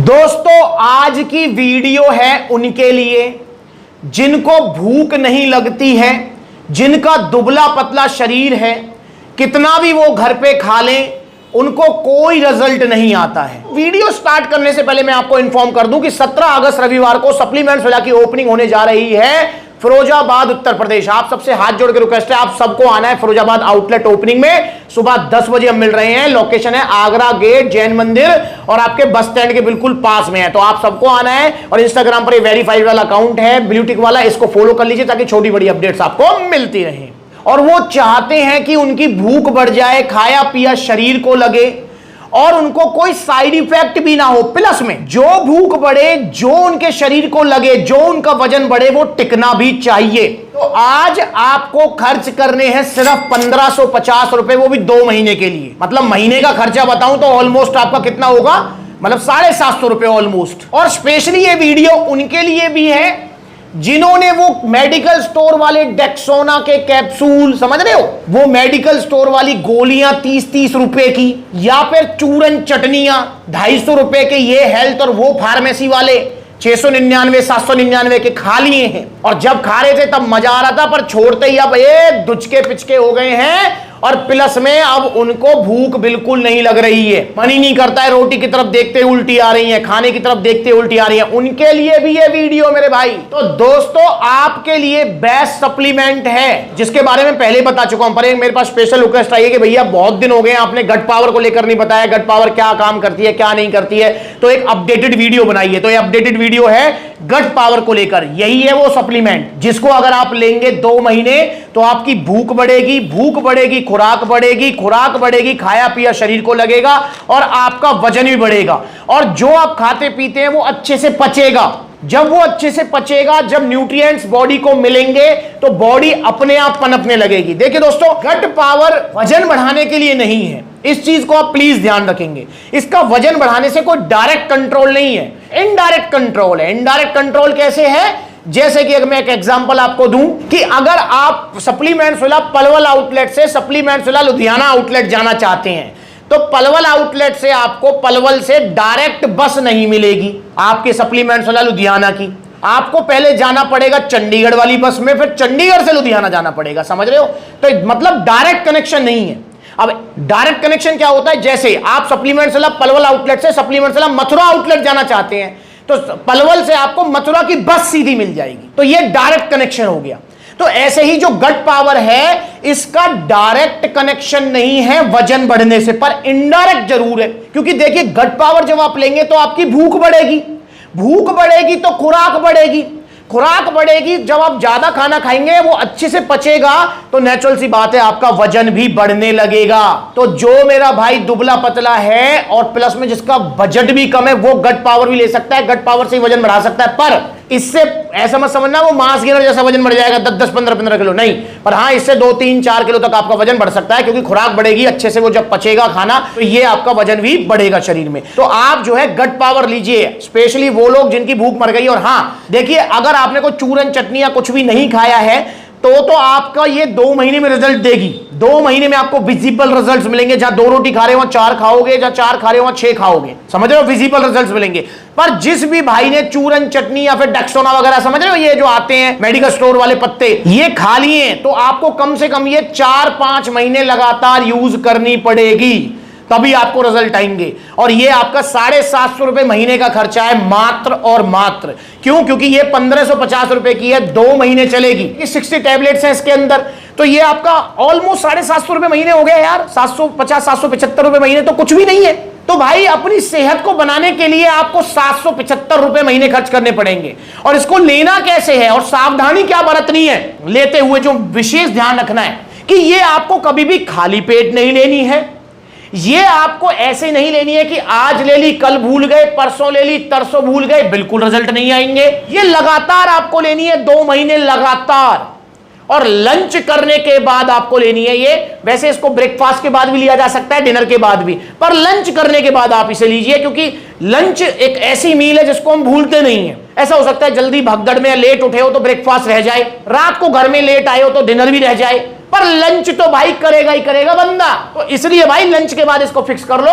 दोस्तों आज की वीडियो है उनके लिए जिनको भूख नहीं लगती है, जिनका दुबला पतला शरीर है, कितना भी वो घर पे खा लें उनको कोई रिजल्ट नहीं आता है। वीडियो स्टार्ट करने से पहले मैं आपको इन्फॉर्म कर दूं कि 17 अगस्त रविवार को सप्लीमेंट्स वाला की ओपनिंग होने जा रही है फिरोजाबाद उत्तर प्रदेश। आप सबसे हाथ जोड़ के रिक्वेस्ट है, आप सबको आना है फिरोजाबाद आउटलेट ओपनिंग में। सुबह 10 बजे हम मिल रहे हैं। लोकेशन है आगरा गेट जैन मंदिर और आपके बस स्टैंड के बिल्कुल पास में है। तो आप सबको आना है और इंस्टाग्राम पर वेरीफाइड वाला अकाउंट है ब्लूटिक वाला, इसको फॉलो कर लीजिए ताकि छोटी बड़ी अपडेट्स आपको मिलती रहे। और वो चाहते हैं कि उनकी भूख बढ़ जाए, खाया पिया शरीर को लगे और उनको कोई साइड इफेक्ट भी ना हो। प्लस में जो भूख बढ़े, जो उनके शरीर को लगे, जो उनका वजन बढ़े, वो टिकना भी चाहिए। तो आज आपको खर्च करने हैं सिर्फ 1550 रुपए, वो भी 2 महीने के लिए। मतलब महीने का खर्चा बताऊं तो ऑलमोस्ट आपका कितना होगा, मतलब 750 रुपए ऑलमोस्ट। और स्पेशली ये वीडियो उनके लिए भी है जिन्होंने वो मेडिकल स्टोर वाले डेक्सोना के कैप्सूल, समझ रहे हो, वो मेडिकल स्टोर वाली गोलियां 30-30 रुपए की, या फिर चूरन चटनियां 250 रुपए के, ये हेल्थ और वो फार्मेसी वाले 699 799 के खा लिए हैं। और जब खा रहे थे तब मजा आ रहा था, पर छोड़ते ही अब ये दुचके पिचके हो गए हैं। और प्लस में अब उनको भूख बिल्कुल नहीं लग रही है, मन ही नहीं करता है, रोटी की तरफ देखते उल्टी आ रही है, खाने की तरफ देखते उल्टी आ रही है। उनके लिए भी ये वीडियो मेरे भाई। तो दोस्तों आपके लिए बेस्ट सप्लीमेंट है जिसके बारे में पहले बता चुका हूं, पर एक मेरे पास स्पेशल रिक्वेस्ट आई है कि भैया बहुत दिन हो गए आपने गट पावर को लेकर नहीं बताया, गट पावर क्या काम करती है क्या नहीं करती है, तो एक अपडेटेड वीडियो बनाइए। तो ये अपडेटेड वीडियो है गट पावर को लेकर। यही है वो सप्लीमेंट जिसको अगर आप लेंगे 2 महीने तो आपकी भूख बढ़ेगी, भूख बढ़ेगी, खुराक बढ़ेगी, खुराक बढ़ेगी, खाया पिया शरीर को लगेगा और आपका वजन भी बढ़ेगा। और जो आप खाते पीते हैं वो अच्छे से पचेगा। जब वो अच्छे से पचेगा, जब न्यूट्रिएंट्स बॉडी को मिलेंगे तो बॉडी अपने आप पनपने लगेगी। देखिए दोस्तों, गट पावर वजन बढ़ाने के लिए नहीं है, इस चीज को आप प्लीज ध्यान रखेंगे। इसका वजन बढ़ाने से कोई डायरेक्ट कंट्रोल नहीं है, इनडायरेक्ट कंट्रोल है। इनडायरेक्ट कंट्रोल कैसे है, जैसे कि अगर मैं एक एग्जांपल आपको दूं कि अगर आप सप्लीमेंट्स वाला पलवल आउटलेट से सप्लीमेंट्स वाला लुधियाना आउटलेट जाना चाहते हैं तो पलवल आउटलेट से आपको पलवल से डायरेक्ट बस नहीं मिलेगी आपके सप्लीमेंट्स वाला लुधियाना की। आपको पहले जाना पड़ेगा चंडीगढ़ वाली बस में, फिर चंडीगढ़ से लुधियाना जाना पड़ेगा, समझ रहे हो। तो मतलब डायरेक्ट कनेक्शन नहीं है। अब डायरेक्ट कनेक्शन क्या होता है, जैसे आप सप्लीमेंट्स वाला पलवल आउटलेट से सप्लीमेंट्स वाला मथुरा आउटलेट जाना चाहते हैं तो पलवल से आपको मथुरा की बस सीधी मिल जाएगी, तो ये डायरेक्ट कनेक्शन हो गया। तो ऐसे ही जो गट पावर है इसका डायरेक्ट कनेक्शन नहीं है वजन बढ़ने से, पर इनडायरेक्ट जरूर है। क्योंकि देखिए गट पावर जब आप लेंगे तो आपकी भूख बढ़ेगी, भूख बढ़ेगी तो खुराक बढ़ेगी, खुराक बढ़ेगी, जब आप ज्यादा खाना खाएंगे वो अच्छे से पचेगा तो नेचुरल सी बात है आपका वजन भी बढ़ने लगेगा। तो जो मेरा भाई दुबला पतला है और प्लस में जिसका बजट भी कम है वो गट पावर भी ले सकता है, गट पावर से वजन बढ़ा सकता है। पर इससे ऐसा मत समझना वो मांस गेनर जैसा वजन बढ़ जाएगा 10-10 15-15 किलो, नहीं। पर हाँ, इससे 2-3-4 किलो तक आपका वजन बढ़ सकता है क्योंकि खुराक बढ़ेगी अच्छे से, वो जब पचेगा खाना तो ये आपका वजन भी बढ़ेगा शरीर में। तो आप जो है गट पावर लीजिए, स्पेशली वो लोग जिनकी भूख मर गई। और हाँ देखिए, अगर आपने कोई चूरन चटनी या कुछ भी नहीं खाया है तो आपका ये 2 महीने में रिजल्ट देगी। 2 महीने में आपको विजिबल रिजल्ट्स मिलेंगे। जहां 2 रोटी खा रहे हो वहां 4 खाओगे, जहां 4 खा रहे हो वहां 6 खाओगे, समझ रहे हो, विजिबल रिजल्ट्स मिलेंगे। पर जिस भी भाई ने चूरन चटनी या फिर डेक्सोना वगैरह, समझ रहे हो, ये जो आते हैं मेडिकल स्टोर वाले पत्ते, ये खा लिए तो आपको कम से कम ये 4-5 महीने लगातार यूज करनी पड़ेगी, तभी आपको रिजल्ट आएंगे। और ये आपका 750 रुपए महीने का खर्चा है मात्र और मात्र। क्यों? क्योंकि ये 1550 रुपए की है, 2 महीने चलेगी। ये 60 टैबलेट्स हैं इसके अंदर, तो ये आपका ऑलमोस्ट 750 रुपए महीने हो गया यार। 750-775 रुपए महीने तो कुछ भी नहीं है। तो भाई अपनी सेहत को बनाने के लिए आपको 775 रुपए महीने खर्च करने पड़ेंगे। और इसको लेना कैसे है और सावधानी क्या बरतनी है लेते हुए, जो विशेष ध्यान रखना है कि ये आपको कभी भी खाली पेट नहीं लेनी है। ये आपको ऐसे नहीं लेनी है कि आज ले ली कल भूल गए, परसों ले ली तरसों भूल गए, बिल्कुल रिजल्ट नहीं आएंगे। ये लगातार आपको लेनी है 2 महीने लगातार। और लंच करने के बाद आपको लेनी है ये। वैसे इसको ब्रेकफास्ट के बाद भी लिया जा सकता है, डिनर के बाद भी, पर लंच करने के बाद आप इसे लीजिए क्योंकि लंच एक ऐसी मील है जिसको हम भूलते नहीं है। ऐसा हो सकता है जल्दी भगदड़ में लेट उठे हो तो ब्रेकफास्ट रह जाए, रात को घर में लेट आए हो तो डिनर भी रह जाए, पर लंच तो भाई करेगा ही करेगा बंदा, तो इसलिए भाई लंच के बाद इसको फिक्स कर लो,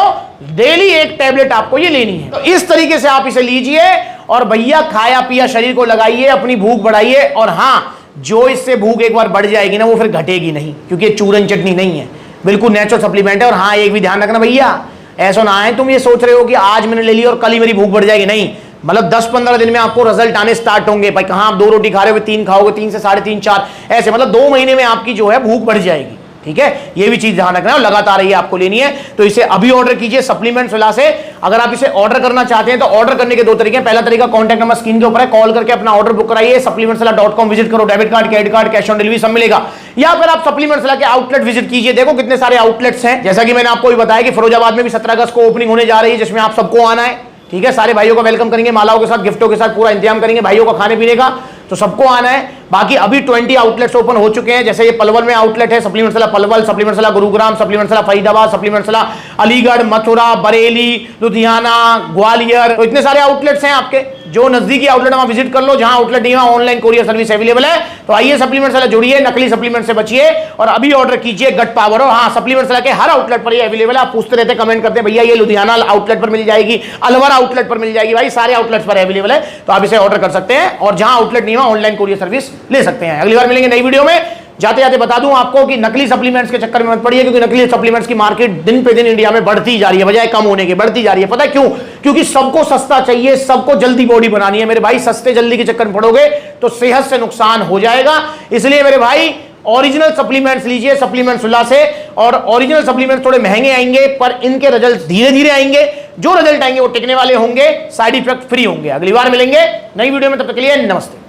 डेली एक टैबलेट आपको ये लेनी है। तो इस तरीके से आप इसे लीजिए और भैया खाया पिया शरीर को लगाइए, अपनी भूख बढ़ाइए। और हाँ, जो इससे भूख एक बार बढ़ जाएगी ना वो फिर घटेगी नहीं, क्योंकि चूरन चटनी नहीं है, बिल्कुल नेचुरल सप्लीमेंट है। और हाँ, एक भी ध्यान रखना भैया, ऐसा ना है तुम ये सोच रहे हो कि आज मैंने ले लिया और कल ही मेरी भूख बढ़ जाएगी, नहीं, मतलब 10-15 दिन में आपको रिजल्ट आने स्टार्ट होंगे। भाई कहां आप 2 रोटी खा रहे हो, 3 खाओगे, 3 से 3.5 4 ऐसे, मतलब 2 महीने में आपकी जो है भूख बढ़ जाएगी। ठीक है, ये भी चीज ध्यान रखना है, लगातार ये आपको लेनी है। तो इसे अभी ऑर्डर कीजिए सप्लीमेंट्स विला से। अगर आप इसे ऑर्डर करना चाहते हैं तो ऑर्डर करने के 2 तरीके हैं। पहला तरीका, कॉन्टैक्ट नंबर स्क्रीन के ऊपर है, कॉल करके अपना ऑर्डर बुक कराइए। supplementswala.com विजिट करो, debit card, credit card, cash on delivery सब मिलेगा। या फिर आप सप्लीमेंट्स विला के आउटलेट विजिट कीजिए, देखो कितने सारे आउटलेट्स हैं। जैसा कि मैंने आपको भी बताया कि फिरोजाबाद में भी 17 अगस्त को ओपनिंग होने जा रही है, जिसमें आप सबको आना है। ठीक है, सारे भाइयों का वेलकम करेंगे, मालाओं के साथ, गिफ्टों के साथ पूरा इंतजाम करेंगे भाइयों का खाने पीने का, तो सबको आना है। बाकी अभी 20 आउटलेट्स ओपन हो चुके हैं, जैसे ये पलवल में आउटलेट है, supplements villa Palwal, supplements villa Gurugram, supplements villa Faridabad, supplements villa Aligarh, Mathura, Bareilly, Ludhiana, Gwalior, तो इतने सारे आउटलेट्स हैं आपके। जो नजदीकी आउटलेट वहां विजिट कर लो, जहां आउटलेट नहीं है ऑनलाइन कोरियर सर्विस अवेलेबल है। तो आइए सप्लीमेंट्स विला जुड़िए, नकली सप्लीमेंट से बचिए और अभी ऑर्डर कीजिए गट पावर। और हाँ, सप्लीमेंट्स विला के हर आउटलेट पर ये अवेलेबल है। आप पूछते रहते, कमेंट करते हैं भैया ये लुधियाना आउटलेट पर मिल जाएगी, अलवर आउटलेट पर मिल जाएगी, भाई सारे आउटलेट्स पर अवेलेबल है। तो आप इसे ऑर्डर कर सकते हैं और जहां आउटलेट नहीं है ऑनलाइन कोरियर सर्विस ले सकते हैं। अगली बार मिलेंगे नई वीडियो में। जाते जाते बता दूं आपको कि नकली सप्लीमेंट्स के चक्कर में मत पड़िए, क्योंकि नकली सप्लीमेंट्स की मार्केट दिन पे दिन इंडिया में बढ़ती जा रही है, बजाय कम होने की बढ़ती जा रही है। पता है क्यों? क्योंकि सबको सस्ता चाहिए, सबको जल्दी बॉडी बनानी है। मेरे भाई सस्ते जल्दी के चक्कर में पड़ोगे तो सेहत से नुकसान हो जाएगा। इसलिए मेरे भाई ओरिजिनल सप्लीमेंट्स लीजिए सप्लीमेंट्स विला से। और ओरिजिनल सप्लीमेंट्स थोड़े महंगे आएंगे, पर इनके रिजल्ट धीरे धीरे आएंगे। जो रिजल्ट आएंगे वो टिकने वाले होंगे, साइड इफेक्ट फ्री होंगे। अगली बार मिलेंगे नई वीडियो में, तब तक के लिए नमस्ते।